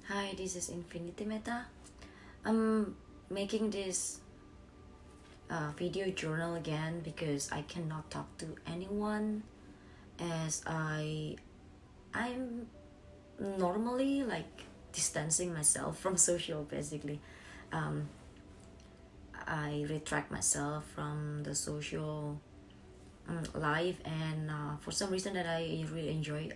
Hi, this is Infinity Meta. I'm making this video journal again because I cannot talk to anyone as I'm normally like distancing myself from social basically. um, I retract myself from the social life, and for some reason that I really enjoy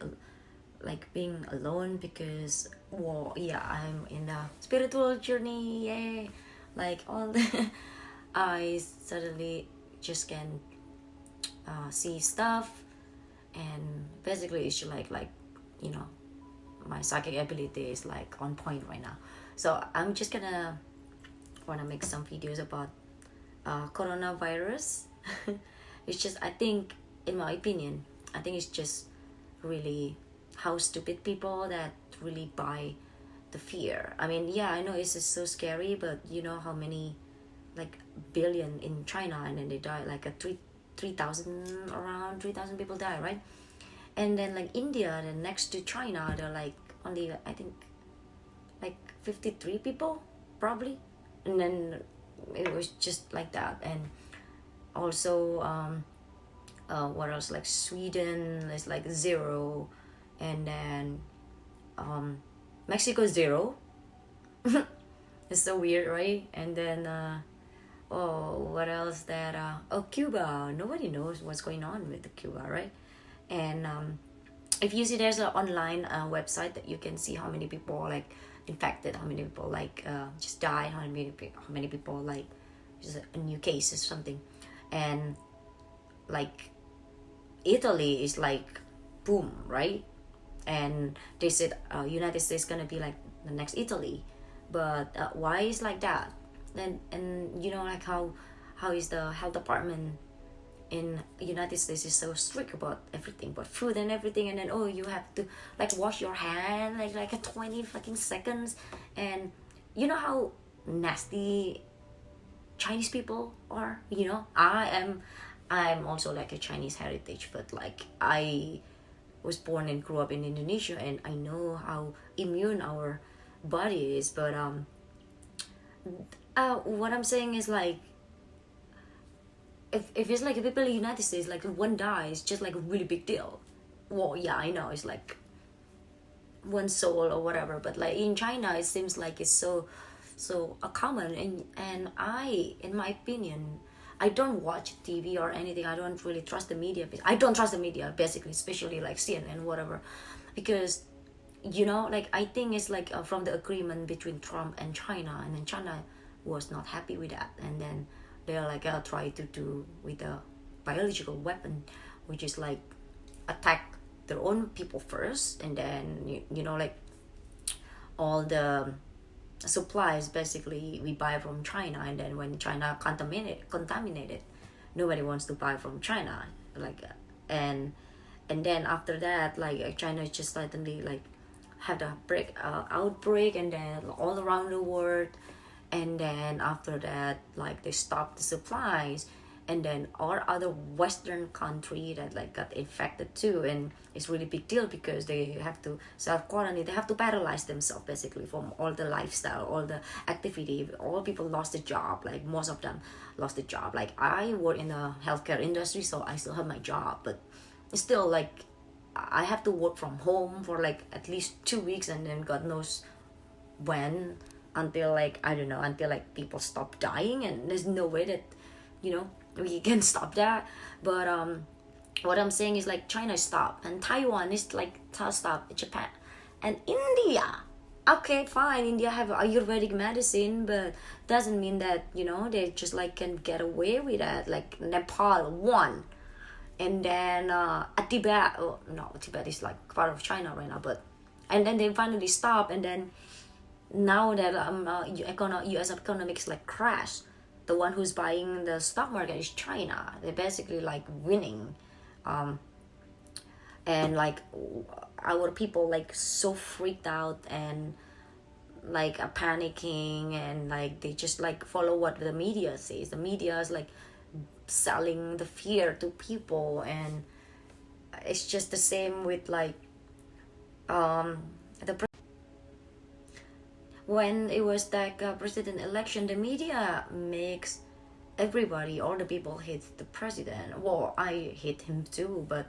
like being alone because well yeah, I'm in a spiritual journey, yay, like all the I suddenly just can see stuff, and basically it's like you know my psychic ability is like on point right now. So I'm just gonna wanna make some videos about coronavirus. It's just, I think, in my opinion, I think it's just really how stupid people that really buy the fear. I mean, yeah, I know it's just so scary, but you know how many like billion in China, and then they die like a 3,000, around 3,000 people die, right? And then like India, then next to China, they're like only, I think, like 53 people probably. And then it was just like that. And also what else, like Sweden is like zero, and then Mexico zero. It's so weird, right? And then oh, what else, that oh, Cuba, nobody knows what's going on with the Cuba, right? And if you see, there's an online website that you can see how many people like infected, how many people like just died, how many people like just a new case or something. And like Italy is like boom, right? And they said United States gonna be like the next Italy, but why is like that? And you know, like how is the health department in United States is so strict about everything, but food and everything, and then oh, you have to like wash your hand like a 20 fucking seconds. And you know how nasty Chinese people are. You know, I'm also like a Chinese heritage, but like I was born and grew up in Indonesia, and I know how immune our body is. But what I'm saying is like, if it's like people in the United States, like one dies, just like a really big deal. Well, yeah, I know it's like one soul or whatever, but like in China, it seems like it's so common. And I, in my opinion, I don't watch TV or anything. I don't really trust the media. I don't trust the media basically, especially like CNN, whatever, because you know, like I think it's like from the agreement between Trump and China, and then China was not happy with that, and then they're like try to do with a biological weapon, which is like attack their own people first, and then you know, like all the supplies basically we buy from China, and then when China contaminated, nobody wants to buy from China, like and then after that, like China just suddenly like had a outbreak, and then all around the world. And then after that, like they stopped the supplies, and then all other Western country that like got infected too. And it's really big deal because they have to self quarantine, they have to paralyze themselves basically from all the lifestyle, all the activity. All people lost the job, like most of them lost the job. Like I work in the healthcare industry, so I still have my job, but still like I have to work from home for like at least 2 weeks, and then God knows when, until like I don't know, until like people stop dying. And there's no way that, you know, we can stop that. But what I'm saying is like China stopped, and Taiwan is like stop, Japan and India. Okay, fine, India have Ayurvedic medicine, but doesn't mean that, you know, they just like can get away with that. Like Nepal won, and then Tibet, oh no, Tibet is like part of China right now, but and then they finally stop. And then now that US economics like crash, the one who's buying the stock market is China. They're basically like winning. And like our people like so freaked out, and like panicking, and like they just like follow what the media says. The media is like selling the fear to people. And it's just the same with like the when it was like a president election, the media makes everybody, all the people hate the president. Well, I hate him too, but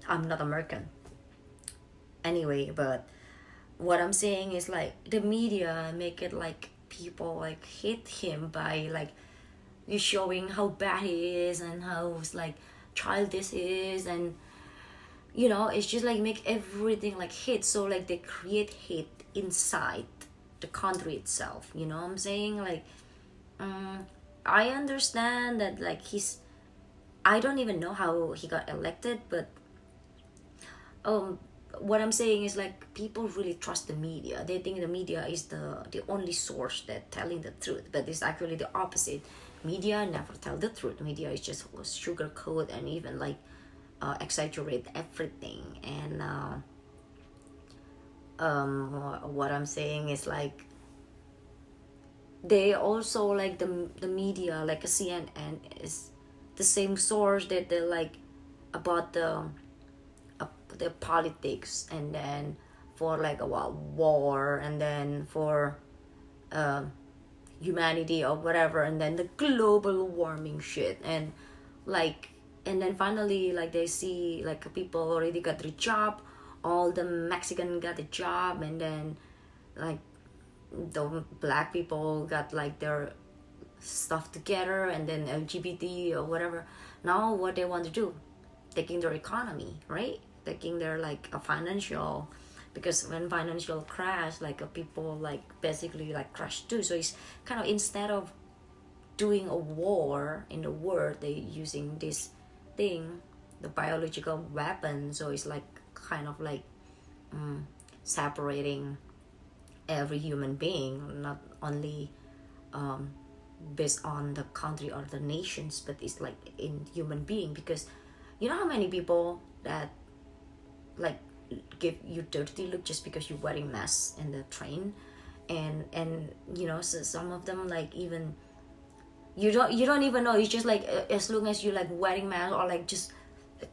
I'm not American anyway. But what I'm saying is like the media make it like people like hate him by like you showing how bad he is and how like childish he is, and it's just like make everything like hate. So like they create hate inside the country itself. You know what I'm saying? Like I understand that like I don't even know how he got elected, but what I'm saying is like people really trust the media. They think the media is the only source that telling the truth, but it's actually the opposite. Media never tell the truth. Media is just sugarcoat and even like exaggerate everything. And what I'm saying is like they also like the media like a CNN is the same source that they like about the politics, and then for like a war, and then for humanity or whatever, and then the global warming shit, and like and then finally like they see like people already got their job, all the Mexican got a job, and then like the black people got like their stuff together, and then LGBT or whatever. Now what they want to do, taking their economy, right? Taking their like a financial, because when financial crash, like people like basically like crash too. So it's kind of, instead of doing a war in the world, they using this thing, the biological weapon. So it's like kind of like separating every human being, not only based on the country or the nations, but it's like in human being. Because you know how many people that like give you dirty look just because you're wearing masks in the train, and so some of them like even you don't even know. It's just like as long as you like wearing mask or like just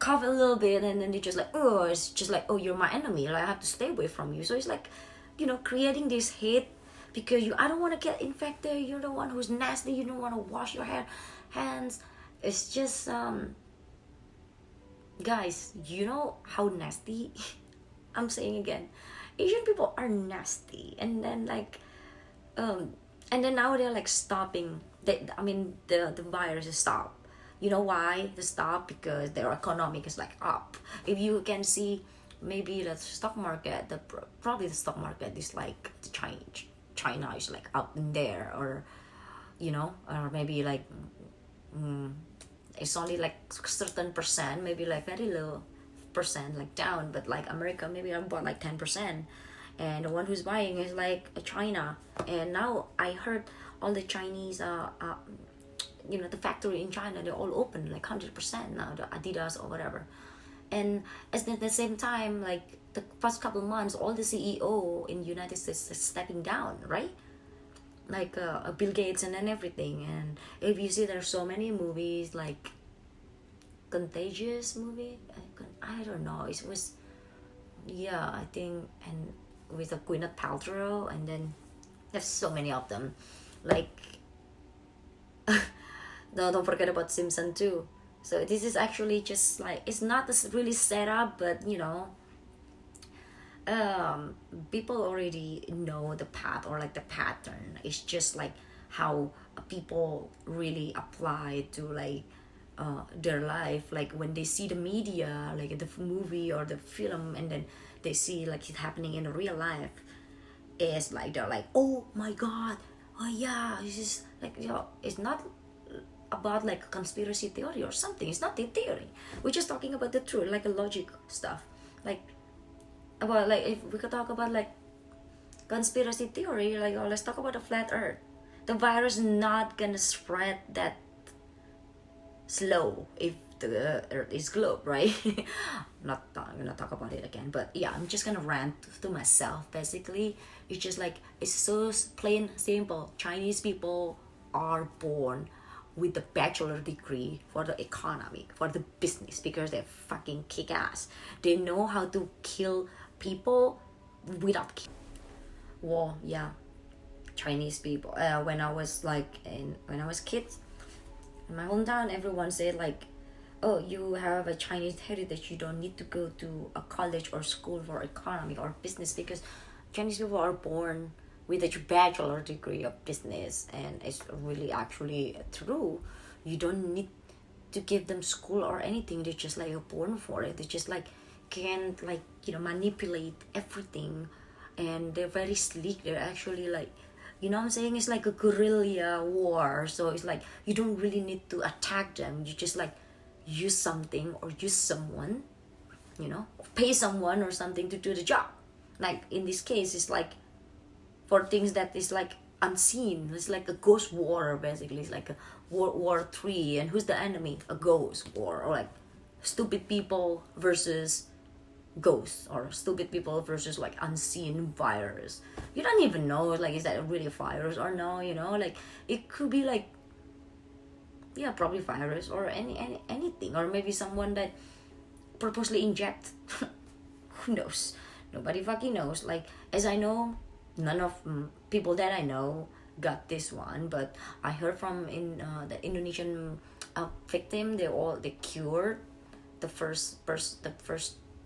cough a little bit, and then they just like, oh, it's just like, oh, you're my enemy, like I have to stay away from you. So it's like creating this hate because I don't want to get infected, you're the one who's nasty, you don't want to wash your hands. It's just guys, you know how nasty I'm saying again, Asian people are nasty. And then like and then now they're like stopping the virus is stop. You know why they stop? Because their economic is like up. If you can see, maybe the stock market, probably the stock market is like China is like up in there, or or maybe like it's only like certain percent, maybe like very low percent like down, but like America maybe about like 10%, and the one who's buying is like China. And now I heard all the Chinese the factory in China, they're all open like 100% now, the Adidas or whatever. And at the same time, like the past couple months, all the CEO in United States is stepping down, right? Like Bill Gates and then everything. And if you see, there's so many movies like Contagious movie. I don't know. It was, yeah, I think, and with the Gwyneth Paltrow, and then there's so many of them. Like, no, don't forget about Simpson too. So this is actually just like, it's not really set up, but people already know the path or like the pattern. It's just like how people really apply to like their life. Like when they see the media, like the movie or the film, and then they see like it happening in real life, it's like they're like, oh my god, oh yeah, this is like it's not about like a conspiracy theory or something. It's not the theory, we're just talking about the truth, like a logic stuff. Like about like, if we could talk about like conspiracy theory, like, oh, let's talk about the flat earth. The virus not gonna spread that slow if the earth is globe, right? I'm gonna talk about it again, but yeah, I'm just gonna rant to myself. Basically, it's just like, it's so plain simple. Chinese people are born with the bachelor degree for the economy, for the business, because they're fucking kick ass. They know how to kill people without well, yeah, Chinese people. When I was like when I was kids in my hometown, everyone said like, oh, you have a Chinese heritage, you don't need to go to a college or school for economic or business, because Chinese people are born with a bachelor degree of business, and it's really actually true. You don't need to give them school or anything. They're just like born for it. They just like can like manipulate everything, and they're very sleek. They're actually like, what I'm saying, it's like a guerrilla war. So it's like you don't really need to attack them. You just like use something or use someone, pay someone or something to do the job. Like in this case, it's like for things that is like unseen. It's like a ghost war basically. It's like a World War III, and who's the enemy? A ghost war, or like stupid people versus ghosts, or stupid people versus like unseen virus. You don't even know like is that really a virus or no, like it could be like, yeah, probably virus or anything, or maybe someone that purposely inject. Who knows? Nobody fucking knows. Like, as I know, none of people that I know got this one, but I heard from the Indonesian victim, they cured the first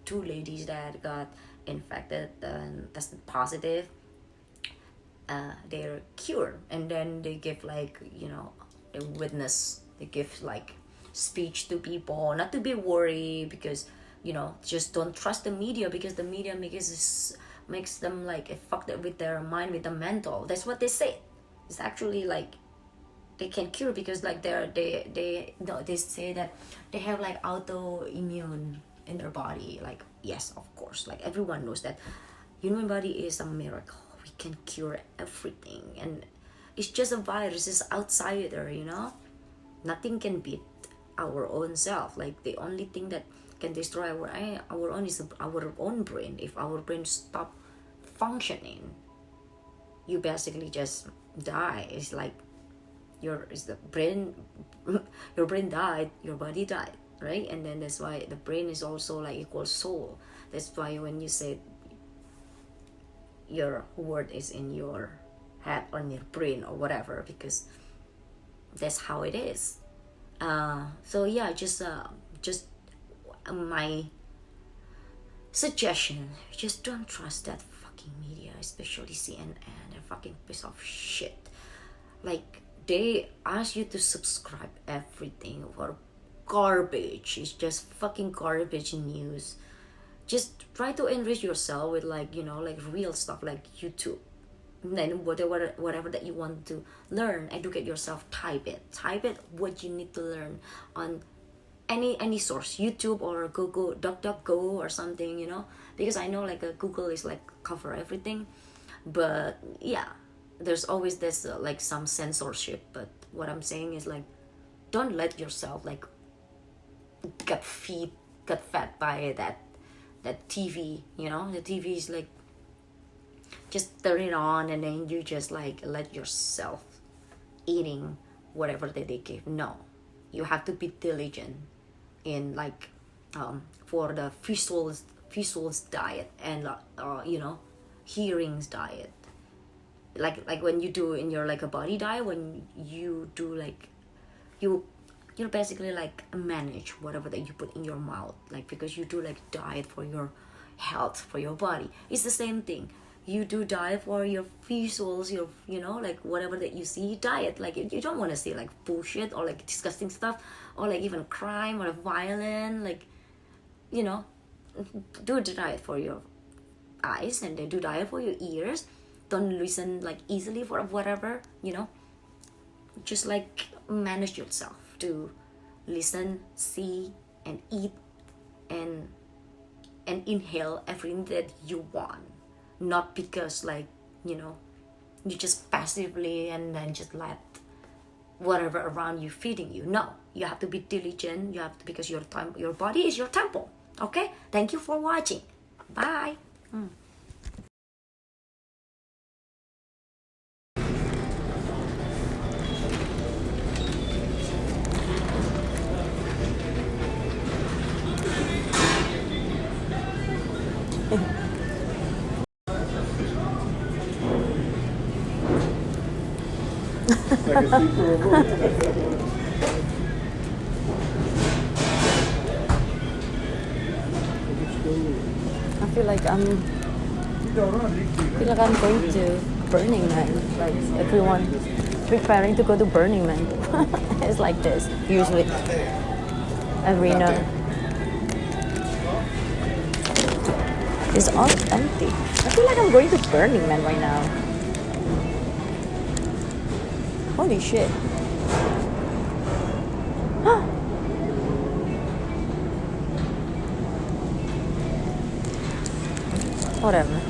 two ladies that got infected and tested positive. They're cured, and then they give like they witness, they give like speech to people not to be worried, because just don't trust the media, because the media makes them like fucked up with their mind, with the mental. That's what they say. It's actually like they can cure, because like they say that they have like autoimmune in their body. Like, yes, of course, like everyone knows that human body is a miracle. We can cure everything, and it's just a virus. It's outsider. Nothing can beat our own self. Like the only thing that can destroy our own is our own brain. If our brain stop functioning, you basically just die. It's like your brain died, your body died, right? And then that's why the brain is also like equals soul. That's why when you say your word is in your head or in your brain or whatever, because that's how it is. So yeah, just my suggestion, just don't trust that fucking media, especially CNN. They're fucking piece of shit. Like, they ask you to subscribe everything for garbage. It's just fucking garbage news. Just try to enrich yourself with like like real stuff like YouTube. And then whatever that you want to learn, educate yourself. Type it what you need to learn on any source, YouTube or Google, DuckDuckGo or something, because I know like Google is like cover everything, but yeah, there's always this like some censorship. But what I'm saying is like, don't let yourself like get fed by that TV. The TV is like, just turn it on and then you just like let yourself eating whatever that they give. No, you have to be diligent in like for the visuals diet and hearings diet, like when you do in your like a body diet, when you do like you basically like manage whatever that you put in your mouth, like because you do like diet for your health, for your body. It's the same thing. You do diet for your visuals, your like whatever that you see, diet. Like you don't want to see like bullshit or like disgusting stuff or like even crime or violent. Like do the diet for your eyes, and then do diet for your ears. Don't listen like easily for whatever. Just like manage yourself to listen, see, and eat, and inhale everything that you want. Not because like you just passively and then just let whatever around you feeding you. No, you have to be diligent. You have to, because your body is your temple. Okay, thank you for watching. Bye. Like a sequel movie. I feel like I'm going to Burning Man. Like everyone preparing to go to Burning Man. It's like this usually. Arena is all empty. I feel like I'm going to Burning Man right now. Holy shit. Whatever.